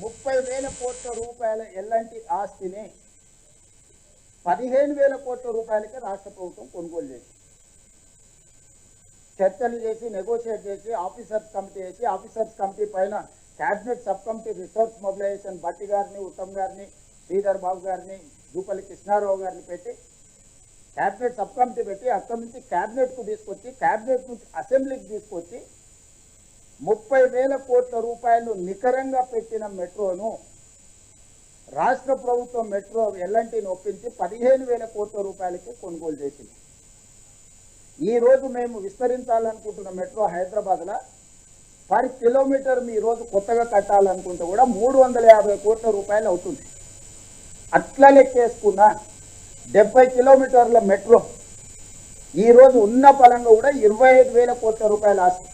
30,000 కోట్ల రూపాయల ఎల్ఎన్టీ ఆస్తిని 15,000 కోట్ల రూపాయలకి రాష్ట్ర ప్రభుత్వం కొనుగోలు చేసింది. చర్చలు చేసి నెగోషియేట్ చేసి ఆఫీసర్స్ కమిటీ వేసి ఆఫీసర్స్ కమిటీ పైన cabinet sub committee resource mobilisation Bhatti గారిని, ఉత్తమ్ గారిని, శ్రీధర్ బాబు గారిని, జూపల్లి కృష్ణారావు గారిని పెట్టి క్యాబినెట్ సబ్ కమిటీ పెట్టి అక్కడి నుంచి క్యాబినెట్కు తీసుకొచ్చి క్యాబినెట్ నుంచి అసెంబ్లీకి తీసుకొచ్చి 30,000 కోట్ల రూపాయలు నికరంగా పెట్టిన మెట్రోను రాష్ట్ర ప్రభుత్వం మెట్రో ఎల్ఎన్టీని ఒప్పించి 15,000 కోట్ల రూపాయలకి కొనుగోలు చేసింది. ఈరోజు మేము విస్తరించాలనుకుంటున్న మెట్రో హైదరాబాద్లో పర్ కిలోమీటర్ మీ రోజు కొత్తగా కట్టాలనుకుంటే కూడా 350 కోట్ల రూపాయలు అవుతుంది. అట్లా లెక్కేసుకున్న 70 కిలోమీటర్ల మెట్రో ఈరోజు ఉన్న పరంగా కూడా 25,000 కోట్ల రూపాయలు ఆస్తి.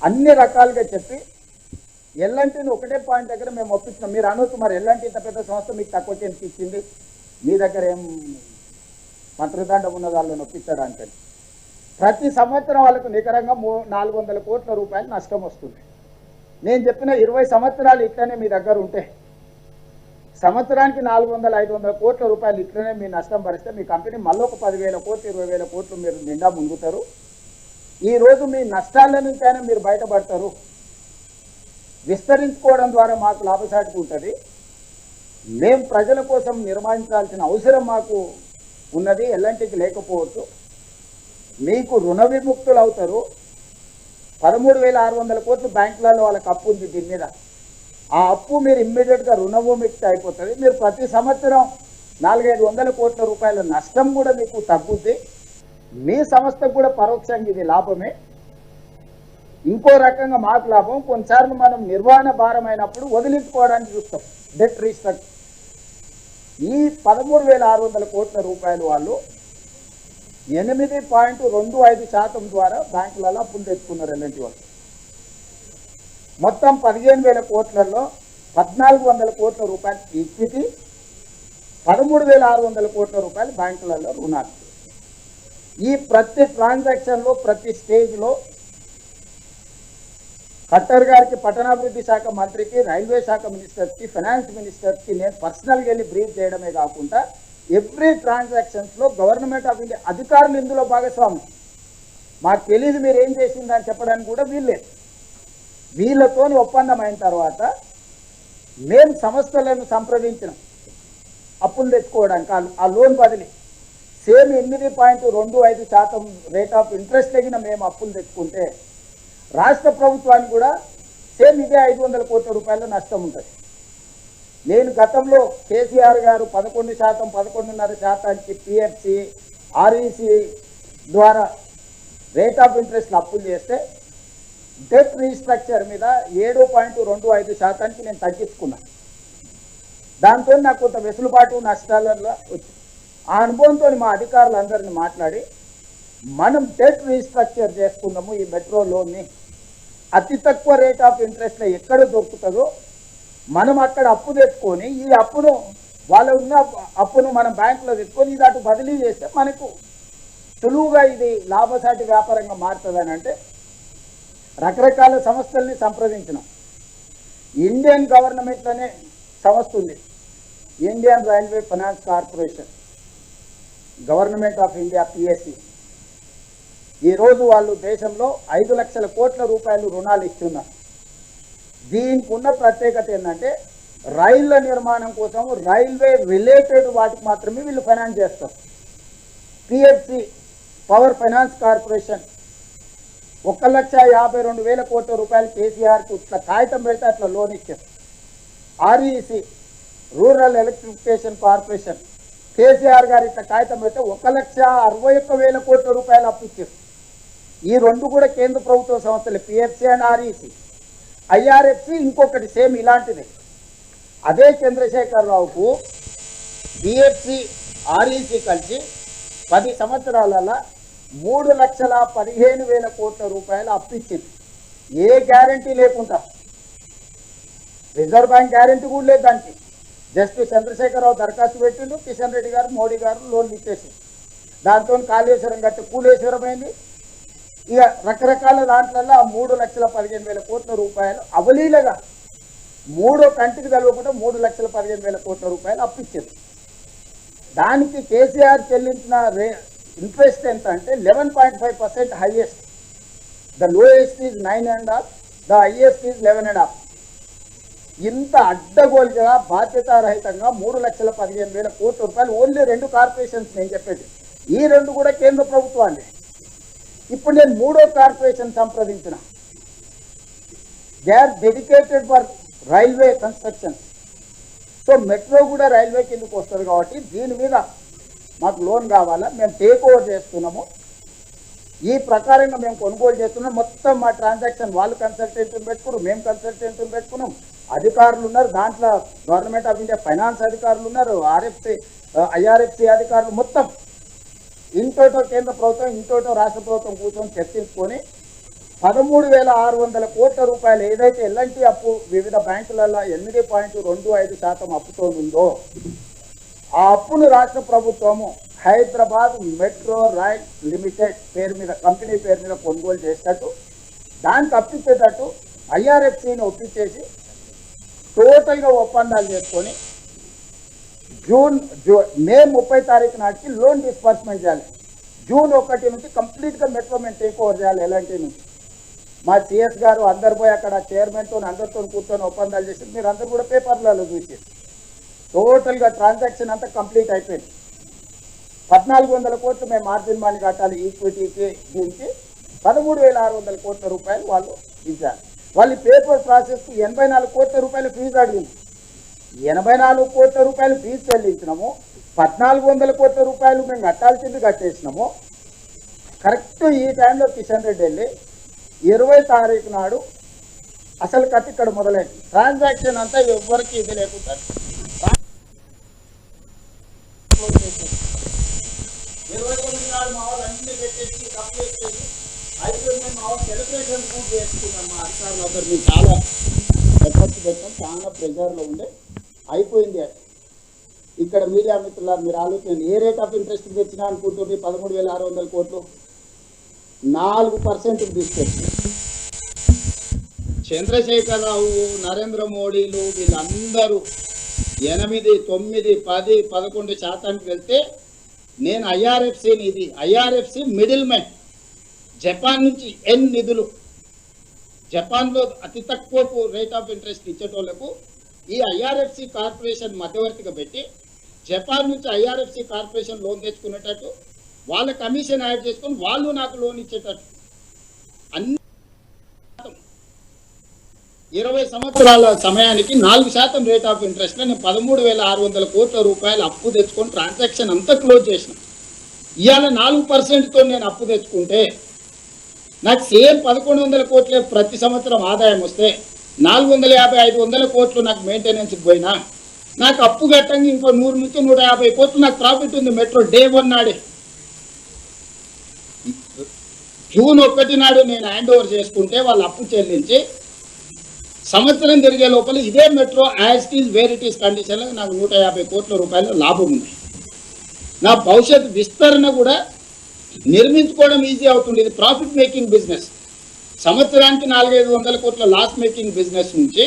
అన్ని రకాలుగా చెప్పి ఎల్ఎన్టీని ఒకటే పాయింట్ దగ్గర మేము ఒప్పించినాం. మీరు అనొచ్చు, మరి ఎల్ఎన్టీ ఇంత పెద్ద సంస్థ మీకు తక్కువ చేతికి ఇచ్చింది, మీ దగ్గర ఏం మంత్రిదండం ఉన్న వాళ్ళని ఒప్పించడానికి. ప్రతి సంవత్సరం వాళ్ళకు నికరంగా 400 కోట్ల రూపాయలు నష్టం వస్తుంది. నేను చెప్పిన 20 సంవత్సరాలు ఇట్లనే మీ దగ్గర ఉంటే సంవత్సరానికి 400-500 కోట్ల రూపాయలు ఇట్లనే మీ నష్టం భరిస్తే మీ కంపెనీ మళ్ళీ ఒక 10,000 కోట్లు 20,000 కోట్లు మీరు నిండా ముందుతారు. ఈరోజు మీ నష్టాల నుంచైనా మీరు బయటపడతారు. విస్తరించుకోవడం ద్వారా మాకు లాభసాటిగా ఉంటుంది. మేము ప్రజల కోసం నిర్వహించాల్సిన అవసరం మాకు ఉన్నది, ఎల్ఎన్టీకి లేకపోవచ్చు. మీకు రుణ విముక్తులు అవుతారు. 13,600 కోట్లు బ్యాంకులలో వాళ్ళకి అప్పు ఉంది. దీని మీద ఆ అప్పు మీరు ఇమ్మీడియట్గా రుణ విముక్తి అయిపోతుంది. మీరు ప్రతి సంవత్సరం 400-500 కోట్ల రూపాయల నష్టం కూడా మీకు తగ్గుద్ది. మీ సంస్థకు కూడా పరోక్షంగా ఇది లాభమే. ఇంకో రకంగా మాకు లాభం. కొన్నిసార్లు మనం నిర్వహణ భారం అయినప్పుడు వదిలించుకోవడానికి చూస్తాం, డెట్ రీస్ట్రక్చర్. ఈ 13,600 కోట్ల రూపాయలు వాళ్ళు 8.25% ద్వారా బ్యాంకులలో అప్పులు తెచ్చుకున్నారు. ఎల్ఎన్టీ వాళ్ళు మొత్తం 15,000 కోట్లలో 1,400 కోట్ల రూపాయలు ఈక్విటీ, 13,600 కోట్ల రూపాయలు బ్యాంకులలో రుణాలు. ఈ ప్రతి ట్రాన్సాక్షన్లో ప్రతి స్టేజ్లో ఖట్టర్ గారికి, పట్టణాభివృద్ధి శాఖ మంత్రికి, రైల్వే శాఖ మినిస్టర్కి, ఫైనాన్స్ మినిస్టర్కి నేను పర్సనల్గా వెళ్ళి బ్రీఫ్ చేయడమే కాకుండా ఎవ్రీ ట్రాన్సాక్షన్స్లో గవర్నమెంట్ ఆఫ్ ఇండియా అధికారులు ఇందులో భాగస్వామి. మాకు తెలియదు మీరు ఏం చేసిందని చెప్పడానికి కూడా వీల్లేదు. వీళ్ళతో ఒప్పందం అయిన తర్వాత మేము సంస్థలను సంప్రదించినాం అప్పులు తెచ్చుకోవడానికి. ఆ లోన్ బదిలీ సేమ్ 8.25% రేట్ ఆఫ్ ఇంట్రెస్ట్ తగిన మేము అప్పులు తెచ్చుకుంటే రాష్ట్ర ప్రభుత్వానికి కూడా సేమ్ ఇదే 500 కోట్ల రూపాయల నష్టం ఉంటుంది. నేను గతంలో కేసీఆర్ గారు 11%, 11.5%కి పిఎఫ్సి, ఆర్ఈసి ద్వారా రేట్ ఆఫ్ ఇంట్రెస్ట్లు అప్పులు చేస్తే డెట్ రీస్ట్రక్చర్ మీద 7.25%కి నేను తగ్గించుకున్నాను. దాంతో నాకు కొంత వెసులుబాటు నష్టాలలో వచ్చింది. ఆ అనుభవంతో మా అధికారులందరినీ మాట్లాడి మనం డెట్ రీస్ట్రక్చర్ చేసుకుందాము. ఈ మెట్రో లోన్ని అతి తక్కువ రేట్ ఆఫ్ ఇంట్రెస్ట్లో ఎక్కడ దొరుకుతుందో మనం అక్కడ అప్పు తెచ్చుకొని ఈ అప్పును వాళ్ళు ఉన్న అప్పును మనం బ్యాంకులో తెచ్చుకొని ఇది అటు బదిలీ చేస్తే మనకు సులువుగా ఇది లాభసాటి వ్యాపారంగా మారుతుందని అంటే రకరకాల సంస్థల్ని సంప్రదించినాం. ఇండియన్ గవర్నమెంట్లోనే సంస్థ ఉంది, Indian railway finance corporation, government of India PSC. ఈరోజు వాళ్ళు దేశంలో 5 లక్షల కోట్ల రూపాయలు రుణాలు ఇస్తున్నారు. దీనికి ఉన్న ప్రత్యేకత ఏంటంటే రైళ్ల నిర్మాణం కోసం రైల్వే రిలేటెడ్ వాటికి మాత్రమే వీళ్ళు ఫైనాన్స్ చేస్తారు. పిఎఫ్సి, పవర్ ఫైనాన్స్ కార్పొరేషన్ 1,52,000 కోట్ల రూపాయలు కేసీఆర్కి ఇట్లా కాగితం పెడితే అట్లా లోన్ ఇచ్చారు. REC, rural electrification corporation, KCR గారు ఇట్లా కాగితం పెడితే 1,61,000 కోట్ల రూపాయలు అప్పు ఇచ్చారు. ఈ రెండు కూడా కేంద్ర ప్రభుత్వ సంస్థలే, పిఎఫ్సి అండ్ ఆర్ఈసి. ఐఆర్ఎఫ్సి ఇంకొకటి సేమ్ ఇలాంటిదే. అదే చంద్రశేఖరరావుకు పిఎఫ్సి, ఆర్ఈసి కలిసి 10 సంవత్సరాలలో 3,15,000 కోట్ల రూపాయలు అప్పు ఇచ్చింది. ఏ గ్యారంటీ లేకుండా, రిజర్వ్ బ్యాంక్ గ్యారంటీ కూడా లేదు దానికి. జస్ట్ చంద్రశేఖరరావు దరఖాస్తు పెట్టిండు, కిషన్ రెడ్డి గారు, మోడీ గారు లోన్లు ఇచ్చేసి దాంతో కాళేశ్వరం కట్టి కూలేశ్వరం అయింది. ఇక రకరకాల దాంట్లలో 3,15,000 కోట్ల రూపాయలు అవలీలగా మూడో కంటికి తెలవకుండా 3,15,000 కోట్ల రూపాయలు అప్పిచ్చారు. దానికి కేసీఆర్ చెల్లించిన ఇంట్రెస్ట్ ఎంత అంటే 11.5% highest. The lowest is 9.5, the highest is 11.5. ఇంత అడ్డగోలుగా బాధ్యతారహితంగా 3,15,000 కోట్ల రూపాయలు ఓన్లీ 2 కార్పొరేషన్స్ నేను చెప్పేది, ఈ 2 కూడా కేంద్ర ప్రభుత్వాన్ని. ఇప్పుడు నేను 3వ కార్పొరేషన్ సంప్రదించిన, they are dedicated for railway construction. So metro కూడా రైల్వే కిందకు వస్తుంది కాబట్టి దీని మీద మాకు లోన్ కావాలా, మేము టేక్ ఓవర్ చేస్తున్నాము, ఈ ప్రకారంగా మేము కొనుగోలు చేస్తున్నాం. మొత్తం మా ట్రాన్సాక్షన్ వాళ్ళు కన్సల్టెంట్ని పెట్టుకున్నాం, మేము కన్సల్టెంట్ని పెట్టుకున్నాం, అధికారులు ఉన్నారు, దాంట్లో గవర్నమెంట్ ఆఫ్ ఇండియా ఫైనాన్స్ అధికారులు ఉన్నారు, ఐఆర్ఎఫ్సి అధికారులు, మొత్తం ఇంటోటో కేంద్ర ప్రభుత్వం ఇంటోటో రాష్ట్ర ప్రభుత్వం కూర్చొని చర్చించుకొని 13,600 కోట్ల రూపాయలు ఏదైతే ఎల్ఎన్టీ అప్పు వివిధ బ్యాంకులలో 8.25% అప్పుతో ఉందో ఆ అప్పును రాష్ట్ర ప్రభుత్వము హైదరాబాద్ మెట్రో రైల్ లిమిటెడ్ పేరు మీద, కంపెనీ పేరు మీద కొనుగోలు చేసేటట్టు, దానికి అప్పించేటట్టు ఐఆర్ఎఫ్సిని ఒప్పించేసి టోటల్గా ఒప్పందాలు చేసుకొని మే 30 తారీఖు నాటికి లోన్ డిస్బర్స్మెంట్ చేయాలి. జూన్ 1 నుంచి కంప్లీట్గా మెట్రో మేము టేక్ ఓవర్ చేయాలి ఎల్ఎన్టీ నుంచి. మా సిఎస్ గారు అందరు పోయి అక్కడ చైర్మన్తో అందరితో కూర్చొని ఒప్పందాలు చేసి మీరు అందరు కూడా పేపర్లలో చూసి టోటల్గా ట్రాన్సాక్షన్ అంతా కంప్లీట్ అయిపోయింది. 1,400 కోట్లు మేము మార్జిన్ మనీ కట్టాలి ఈక్విటీకి, దీనికి 13,600 కోట్ల రూపాయలు వాళ్ళు ఇచ్చారు. వాళ్ళు పేపర్ ప్రాసెస్కి 84 కోట్ల రూపాయలు ఫీజు అడిగింది. 84 కోట్ల రూపాయలు ఫీజు చెల్లించినాము, 1,400 కోట్ల రూపాయలు మేము కట్టాల్సింది కట్టేసినాము. కరెక్ట్ ఈ టైంలో కిషన్ రెడ్డి వెళ్ళి 20 తారీఖు నాడు అసలు కథ ఇక్కడ మొదలైంది. ట్రాన్సాక్షన్ అంతా ఎవరికి ఇది లేకుండా 29 నాడు మా వాళ్ళు అన్ని పెట్టేసి కంప్లీట్ చేసి అయిపోయింది. మా వాళ్ళు సెలబ్రేషన్ పూర్తి చేసుకున్నాం. మా అధికారులు అందరు మేము చాలా ఎఫర్ట్స్ పెట్టాం, చాలా ప్రెజర్లో ఉండే అయిపోయింది. ఇక్కడ మీడియా మిత్రులారు మీరు ఆలోచన ఏ రేట్ ఆఫ్ ఇంట్రెస్ట్ తెచ్చినా అనుకుంటుంది 13,600 కోట్లు 4% తీసుకొచ్చింది. చంద్రశేఖరరావు, నరేంద్ర మోడీలు వీళ్ళందరూ 8, 9, 10, 11% వెళ్తే నేను ఐఆర్ఎఫ్సిని, ఇది ఐఆర్ఎఫ్సి మిడిల్ మ్యాన్, జపాన్ నుంచి నిధులు, జపాన్లో అతి తక్కువ రేట్ ఆఫ్ ఇంట్రెస్ట్ ఇచ్చేటోళ్లకు ఈ ఐఆర్ఎఫ్సి కార్పొరేషన్ మధ్యవర్తిగా పెట్టి జపాన్ నుంచి ఐఆర్ఎఫ్సి కార్పొరేషన్ లోన్ తెచ్చుకునేటట్టు వాళ్ళ కమిషన్ యాడ్ చేసుకొని వాళ్ళు నాకు లోన్ ఇచ్చేటట్టు అన్ని 20 సంవత్సరాల సమయానికి 4% రేట్ ఆఫ్ ఇంట్రెస్ట్లో నేను 13,600 కోట్ల రూపాయలు అప్పు తెచ్చుకొని ట్రాన్సాక్షన్ అంతా క్లోజ్ చేసిన. ఇవాళ 4%తో నేను అప్పు తెచ్చుకుంటే నాకు సేమ్ 1,100 కోట్లే ప్రతి సంవత్సరం ఆదాయం వస్తే 450-500 కోట్లు నాకు మెయింటెనెన్స్కి పోయినా నాకు అప్పు కట్టంగా ఇంకో 100 నుంచి 150 కోట్లు నాకు ప్రాఫిట్ ఉంది. మెట్రో డే 1 నాడే జూన్ 1 నాడు నేను హ్యాండ్ ఓవర్ చేసుకుంటే వాళ్ళు అప్పు చెల్లించి సంవత్సరం తిరిగే లోపల ఇదే metro as it is where it is కండిషన్లో నాకు 150 కోట్ల రూపాయల లాభం ఉంది. నా భవిష్యత్ విస్తరణ కూడా నిర్మించుకోవడం ఈజీ అవుతుంది. ఇది ప్రాఫిట్ మేకింగ్ బిజినెస్. సంవత్సరానికి 400-500 కోట్ల లాస్ మేకింగ్ బిజినెస్ నుంచి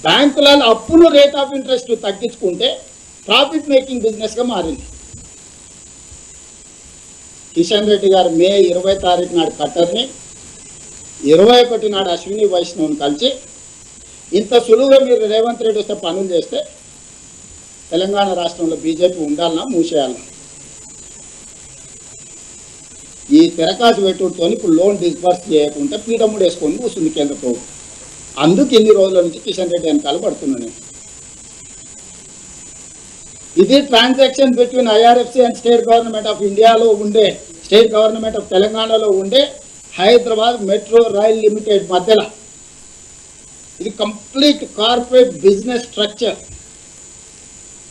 బ్యాంకులలో అప్పులు రేట్ ఆఫ్ ఇంట్రెస్ట్ తగ్గించుకుంటే ప్రాఫిట్ మేకింగ్ బిజినెస్గా మారింది. కిషన్ రెడ్డి గారు మే 20 తారీఖు నాడు కట్టర్ని, 21 నాడు అశ్విని వైష్ణవ్ని కలిసి ఇంత సులువుగా మీరు రేవంత్ రెడ్డి వస్తే పనులు చేస్తే తెలంగాణ రాష్ట్రంలో బీజేపీ ఉండాలన్నా మూసేయాలన్నా ఈ తెరకాసు పెట్టుతో ఇప్పుడు లోన్ డిస్బర్స్ చేయకుండా పీడముడు వేసుకొని కూర్చుంది కేంద్ర ప్రభుత్వం. అందుకు ఇన్ని రోజుల నుంచి కిషన్ రెడ్డి వెనకాల పడుతున్నాను. ఇది transaction between IRFC and state government of ఇండియాలో ఉండే, స్టేట్ గవర్నమెంట్ ఆఫ్ తెలంగాణలో ఉండే హైదరాబాద్ మెట్రో రైల్ లిమిటెడ్ మధ్యలో. ఇది కంప్లీట్ కార్పొరేట్ బిజినెస్ స్ట్రక్చర్.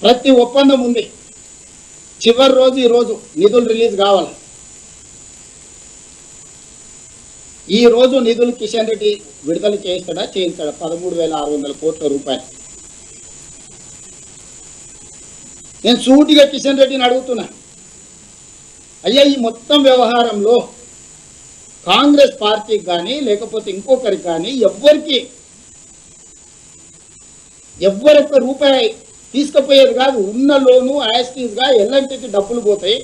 ప్రతి ఒప్పందం ఉంది. చివరి రోజు ఈరోజు నిధులు రిలీజ్ కావాలి. ఈ రోజు నిధులు కిషన్ రెడ్డి విడుదల చేస్తాడా చేయించాడా 13,600 కోట్ల రూపాయలు. నేను సూటిగా కిషన్ రెడ్డిని అడుగుతున్నా, అయ్యా ఈ మొత్తం వ్యవహారంలో కాంగ్రెస్ పార్టీకి కానీ లేకపోతే ఇంకొకరికి కానీ ఎవ్వరొక్క రూపాయి తీసుకుపోయేది కాదు. ఉన్న లోను యాస్టీస్గా ఎల్ఎన్టీకి డబ్బులు పోతాయి.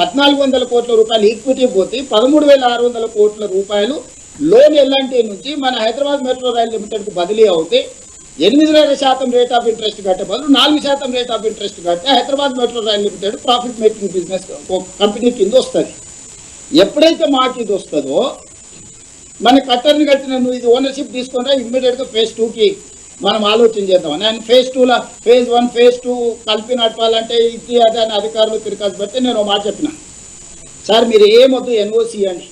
1400 కోట్ల రూపాయలు ఈక్విటీ పోతాయి. 13,600 కోట్ల రూపాయలు లోన్ ఎల్ఎన్టీ నుంచి మన హైదరాబాద్ మెట్రో రైల్ లిమిటెడ్కు బదిలీ అవుతాయి. 8.5% రేట్ ఆఫ్ ఇంట్రెస్ట్ కట్టే బదులు 4% రేట్ ఆఫ్ ఇంట్రెస్ట్ కట్టే Hyderabad metro rail limited profit making business company కింద వస్తుంది. ఎప్పుడైతే మాకు ఇది వస్తుందో మన కట్టర్ని కట్టిన నువ్వు ఇది ఓనర్షిప్ తీసుకుంటా ఇమ్మీడియట్గా phase 2కి మనం ఆలోచన చేద్దాం. నేను phase 2 phase 1 phase 2 కలిపి నడపాలంటే ఇది అదే అని అధికారులు తిరగాల్సి పెడితే నేను మాట చెప్పిన, సార్ మీరు ఏమొద్దు NOC అండి,